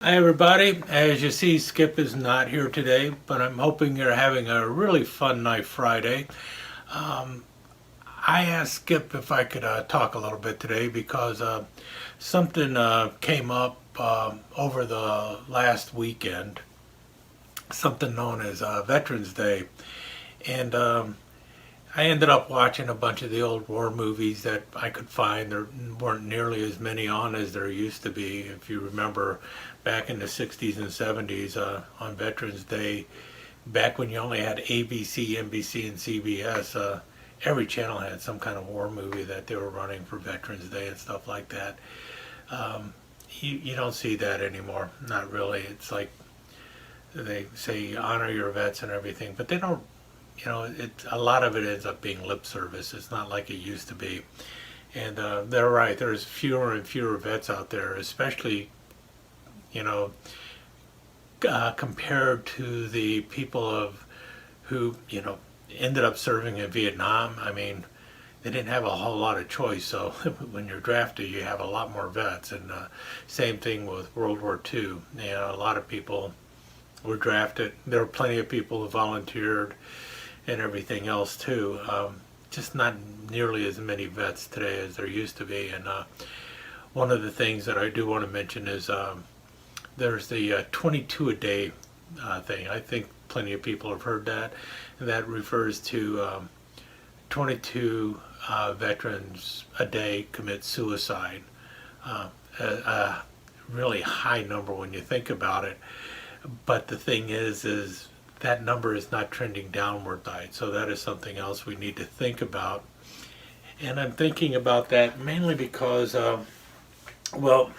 Hi everybody. As you see, Skip is not here today, but I'm hoping you're having a really fun night Friday. Um, I asked Skip if I could talk a little bit today because something came up over the last weekend, something known as Veterans Day. And I ended up watching a bunch of the old war movies that I could find. There weren't nearly as many on as there used to be. If you remember back in the 60s and 70s on Veterans Day, back when you only had ABC, NBC, and CBS, every channel had some kind of war movie that they were running for Veterans Day and stuff like that. Um, you don't see that anymore. Not really. It's like they say honor your vets and everything, but they don't. A lot of it ends up being lip service. It's not like it used to be. And they're right. There's fewer and fewer vets out there, especially, you know, compared to the people who, ended up serving in Vietnam. I mean, they didn't have a whole lot of choice. So when you're drafted, you have a lot more vets. And same thing with World War II. A lot of people were drafted. There were plenty of people who volunteered and everything else too. Just not nearly as many vets today as there used to be. And one of the things that I do want to mention is there's the 22 a day thing. I think plenty of people have heard that. And that refers to 22 veterans a day commit suicide. A really high number when you think about it. But the thing is that number is not trending downward, right? So that is something else we need to think about. And I'm thinking about that mainly because, well,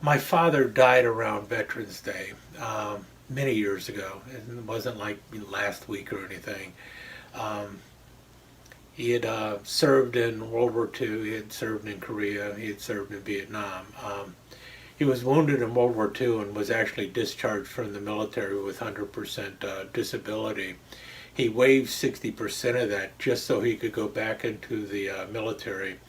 my father died around Veterans Day many years ago. It wasn't like last week or anything. Um, he had served in World War II, he had served in Korea, he had served in Vietnam. He was wounded in World War II and was actually discharged from the military with 100% disability. He waived 60% of that just so he could go back into the military.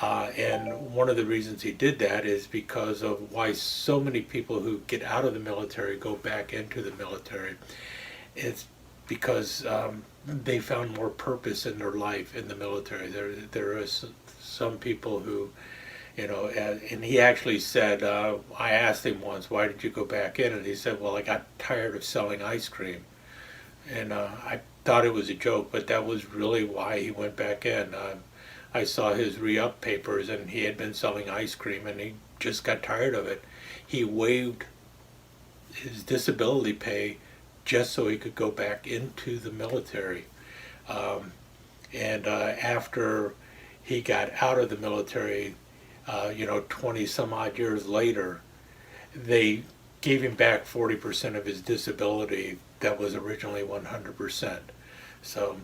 And one of the reasons he did that is because of why so many people who get out of the military go back into the military. It's because they found more purpose in their life in the military. There is some people who and he actually said, I asked him once, why did you go back in? And he said, well, I got tired of selling ice cream. And I thought it was a joke, but that was really why he went back in. I saw his re-up papers, and he had been selling ice cream, and he just got tired of it. He waived his disability pay just so he could go back into the military. And after he got out of the military, 20 some odd years later, they gave him back 40% of his disability that was originally 100%. So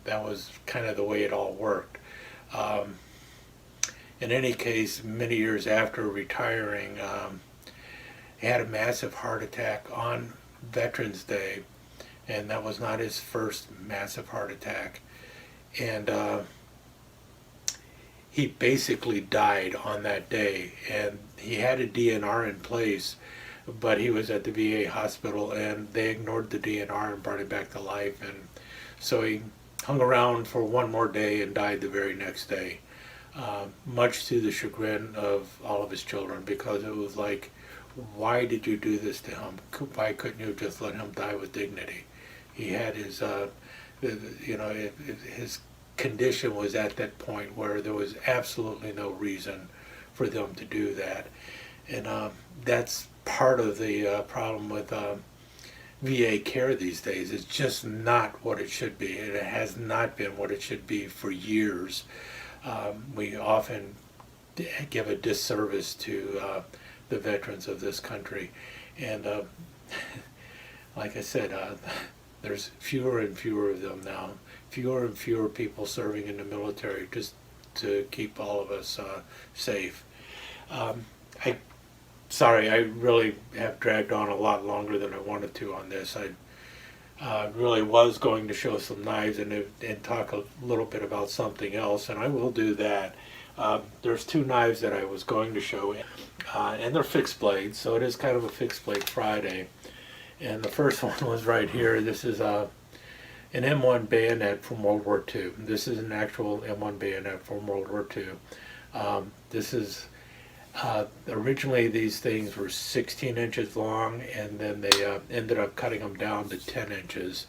that was kind of the way it all worked. Um, in any case, many years after retiring, he had a massive heart attack on Veterans Day, and that was not his first massive heart attack. And he basically died on that day, and he had a DNR in place, but he was at the VA hospital, and they ignored the DNR and brought him back to life. And so he hung around for one more day and died the very next day, much to the chagrin of all of his children, because it was like, why did you do this to him? Why couldn't you just let him die with dignity? He had his, his condition was at that point where there was absolutely no reason for them to do that. And that's part of the problem with VA care these days. It's just not what it should be. And it has not been what it should be for years. We often give a disservice to the veterans of this country. And like I said, there's fewer and fewer of them now. Fewer and fewer people serving in the military just to keep all of us safe. I sorry, I really have dragged on a lot longer than I wanted to on this. I really was going to show some knives and talk a little bit about something else, and I will do that. There's two knives that I was going to show, and they're fixed blades, so it is kind of a fixed blade Friday. And the first one was right here. This is an M1 bayonet from World War II. This is an actual M1 bayonet from World War II. This is originally these things were 16 inches long, and then they ended up cutting them down to 10 inches.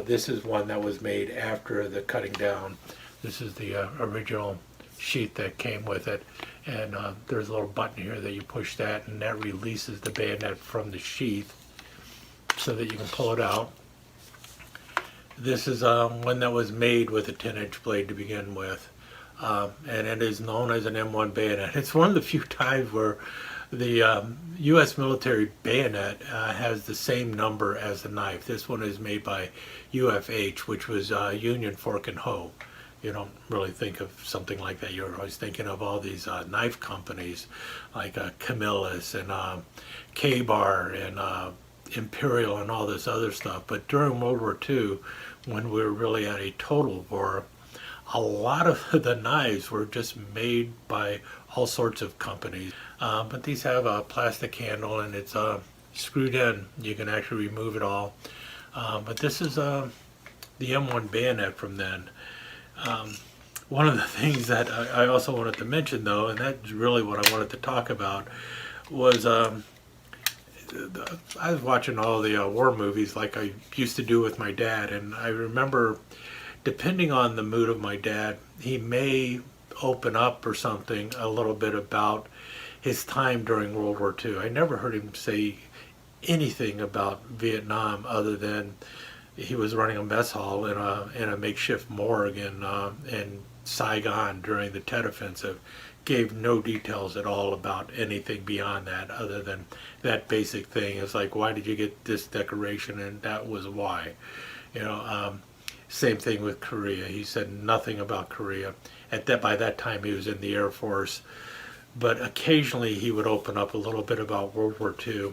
This is one that was made after the cutting down. This is the original sheath that came with it, and there's a little button here that you push that, and that releases the bayonet from the sheath so that you can pull it out. This is one that was made with a 10-inch blade to begin with, and it is known as an M1 bayonet. It's one of the few times where the U.S. military bayonet has the same number as the knife. This one is made by UFH, which was Union Fork and Hoe. You don't really think of something like that. You're always thinking of all these knife companies like Camillus and K-Bar and Imperial and all this other stuff. But during World War II, when we were really at a total war, a lot of the knives were just made by all sorts of companies. But these have a plastic handle, and it's screwed in. You can actually remove it all. But this is the M1 bayonet from then. One of the things that I also wanted to mention, though, and that's really what I wanted to talk about, was I was watching all the war movies like I used to do with my dad, and I remember, depending on the mood of my dad, he may open up or something a little bit about his time during World War II. I never heard him say anything about Vietnam other than he was running a mess hall in a makeshift morgue in Saigon during the Tet Offensive. Gave no details at all about anything beyond that, other than that basic thing. It's like, why did you get this decoration? And that was why. Same thing with Korea. He said nothing about Korea. By that time, he was in the Air Force, but occasionally he would open up a little bit about World War II,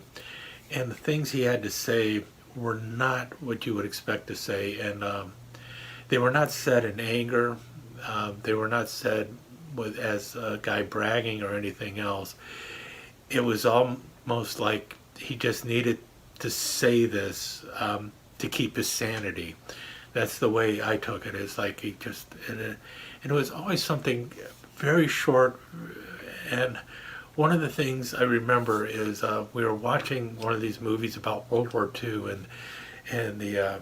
and the things he had to say were not what you would expect to say, and they were not said in anger. They were not said as a guy bragging or anything else. It was almost like he just needed to say this to keep his sanity. That's the way I took it. It's like he just, and it was always something very short. And one of the things I remember is we were watching one of these movies about World War II, and the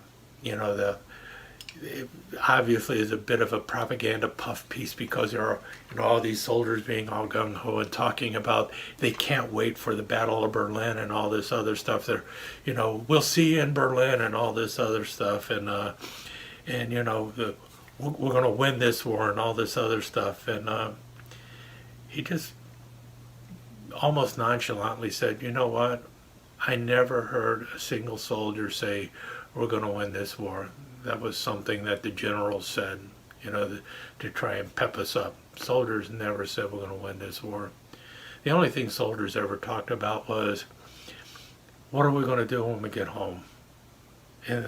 it obviously is a bit of a propaganda puff piece, because there are all these soldiers being all gung-ho and talking about they can't wait for the Battle of Berlin and all this other stuff. They're, we'll see you in Berlin and all this other stuff, and we're going to win this war and all this other stuff. And he just almost nonchalantly said, you know what, I never heard a single soldier say we're going to win this war. That was something that the generals said, to try and pep us up. Soldiers never said we're going to win this war. The only thing soldiers ever talked about was, what are we going to do when we get home? And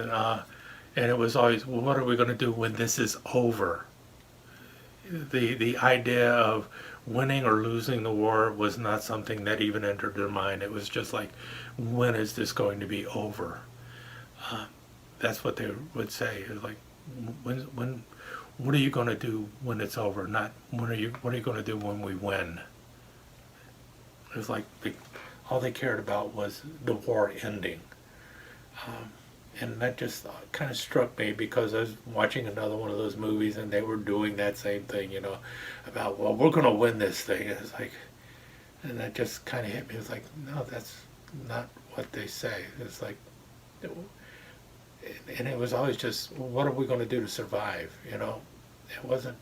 it was always, well, what are we going to do when this is over? The idea of winning or losing the war was not something that even entered their mind. It was just like, when is this going to be over? That's what they would say. It was like, what are you going to do when it's over? Not what are you going to do when we win? It was like all they cared about was the war ending. And that just kind of struck me, because I was watching another one of those movies and they were doing that same thing, about, well, we're going to win this thing. And it's like, and that just kind of hit me. It was like, no, that's not what they say. It's like, and it was always just, well, what are we going to do to survive? It wasn't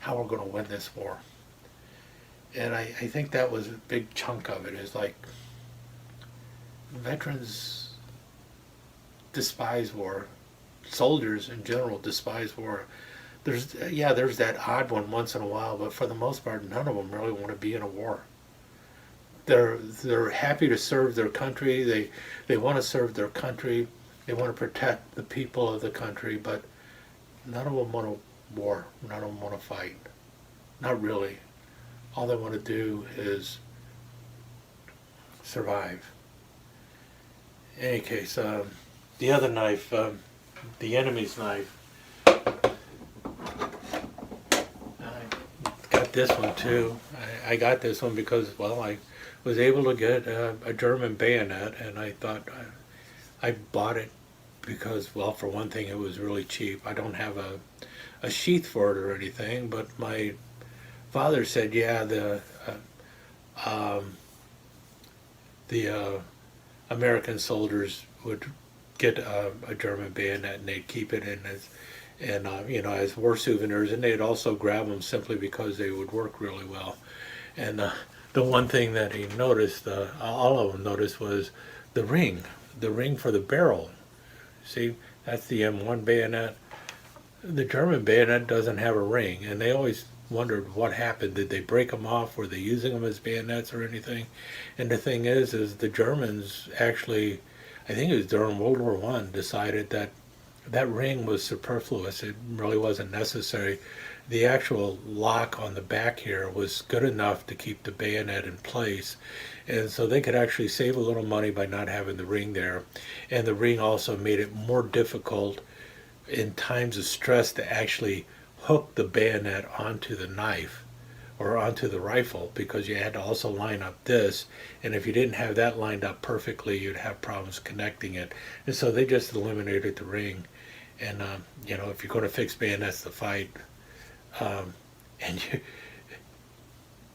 how we're going to win this war. And I think that was a big chunk of it, is like, veterans despise war. Soldiers in general despise war. There's that odd one once in a while, but for the most part, none of them really want to be in a war. They're happy to serve their country. They want to serve their country. They want to protect the people of the country, but none of them want a war. None of them want to fight. not really. All they want to do is survive. In any case, the other knife, the enemy's knife, I got this one too. I got this one because, well, I was able to get a German bayonet, and I thought I bought it because, well, for one thing, it was really cheap. I don't have a sheath for it or anything, but my father said, yeah, the American soldiers would get a German bayonet and they'd keep it in as war souvenirs, and they'd also grab them simply because they would work really well. And the one thing that he noticed, all of them noticed, was the ring for the barrel. See, that's the M1 bayonet. The German bayonet doesn't have a ring, and they always wondered what happened. Did they break them off? Were they using them as bayonets or anything? And the thing is the Germans actually, I think it was during World War I, decided that that ring was superfluous. It really wasn't necessary. The actual lock on the back here was good enough to keep the bayonet in place, and so they could actually save a little money by not having the ring there. And the ring also made it more difficult in times of stress to actually hook the bayonet onto the knife or onto the rifle, because you had to also line up this, and if you didn't have that lined up perfectly, you'd have problems connecting it. And so they just eliminated the ring. And if you're going to fix bayonets to fight,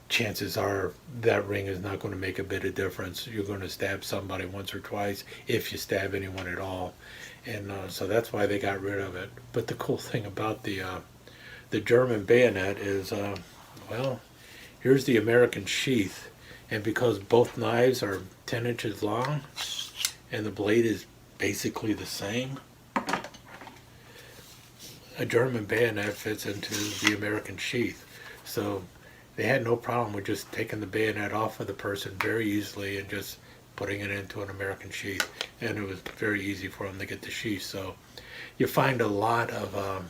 chances are that ring is not going to make a bit of difference. You're going to stab somebody once or twice, if you stab anyone at all. And so that's why they got rid of it. But the cool thing about the German bayonet is, well, here's the American sheath, and because both knives are 10 inches long and the blade is basically the same, a German bayonet fits into the American sheath. So they had no problem with just taking the bayonet off of the person very easily and just putting it into an American sheath, and it was very easy for them to get the sheath. So you find a lot of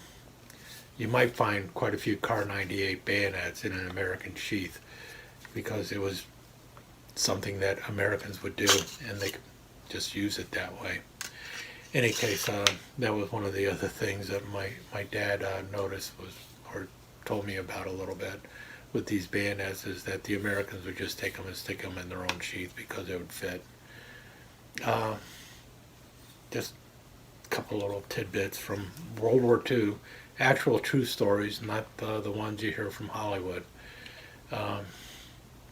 you might find quite a few Car 98 bayonets in an American sheath, because it was something that Americans would do, and they could just use it that way. In any case, that was one of the other things that my dad noticed or told me about a little bit with these bayonets, is that the Americans would just take them and stick them in their own sheath because it would fit. Just a couple little tidbits from World War II, actual true stories, not the ones you hear from Hollywood.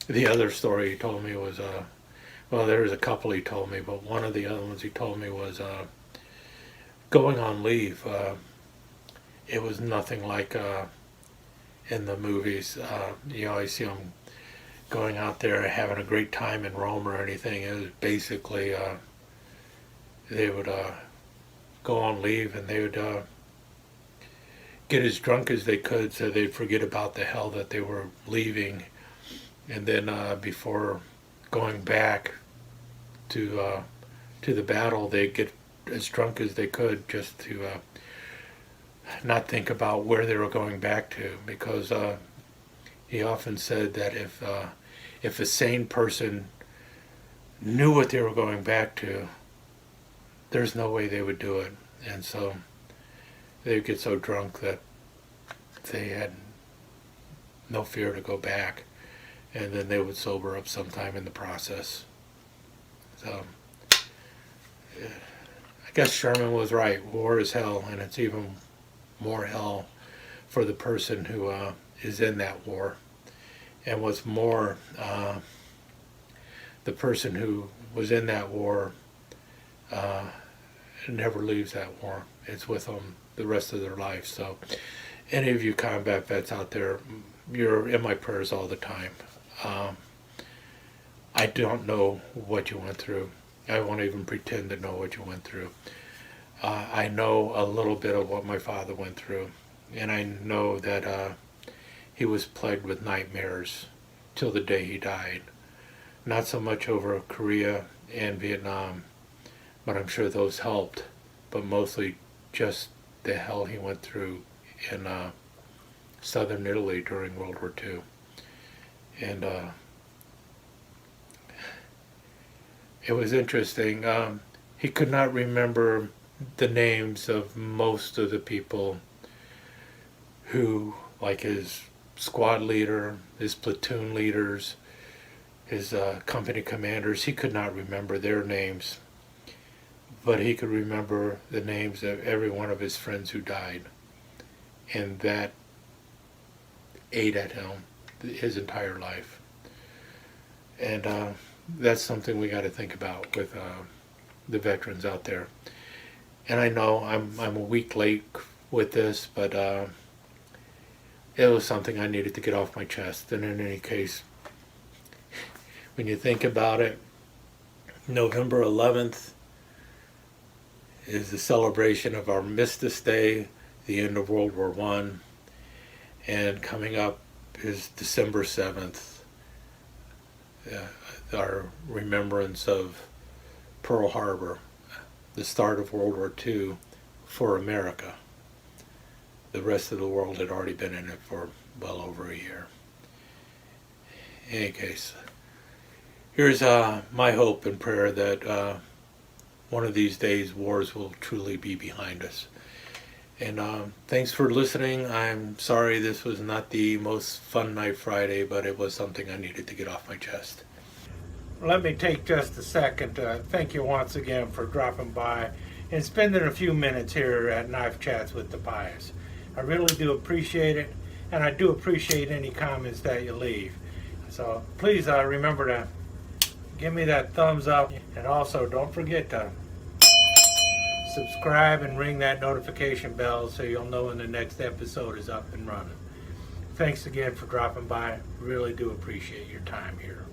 The other story he told me was, well, there was a couple he told me, but one of the other ones he told me was going on leave. It was nothing like in the movies. You always see them going out there having a great time in Rome or anything. It was basically they would go on leave, and they would get as drunk as they could so they'd forget about the hell that they were leaving, and then before going back to the battle, they'd get as drunk as they could just to not think about where they were going back to, because he often said that if a sane person knew what they were going back to, there's no way they would do it. And so they would get so drunk that they had no fear to go back, and then they would sober up sometime in the process. So I guess Sherman was right. War is hell, and it's even more hell for the person who is in that war. And what's more, the person who was in that war never leaves that war. It's with them the rest of their life. So any of you combat vets out there, you're in my prayers all the time. I don't know what you went through. I won't even pretend to know what you went through. I know a little bit of what my father went through, and I know that he was plagued with nightmares till the day he died. Not so much over Korea and Vietnam, but I'm sure those helped, but mostly just the hell he went through in southern Italy during World War II. And it was interesting. He could not remember the names of most of the people who, like his squad leader, his platoon leaders, his company commanders. He could not remember their names, but he could remember the names of every one of his friends who died. And that ate at him his entire life. And that's something we got to think about with the veterans out there. And I know I'm a week late with this, but it was something I needed to get off my chest. And in any case, when you think about it, November 11th is the celebration of our Armistice Day, the end of World War I. And coming up is December 7th, our remembrance of Pearl Harbor, the start of World War II for America. The rest of the world had already been in it for well over a year. In any case, here's my hope and prayer that one of these days wars will truly be behind us. And thanks for listening. I'm sorry this was not the most fun night Friday, but it was something I needed to get off my chest. Let me take just a second to thank you once again for dropping by and spending a few minutes here at Knife Chats with the Pious. I really do appreciate it, and I do appreciate any comments that you leave. So please remember to give me that thumbs up, and also don't forget to subscribe and ring that notification bell so you'll know when the next episode is up and running. Thanks again for dropping by. Really do appreciate your time here.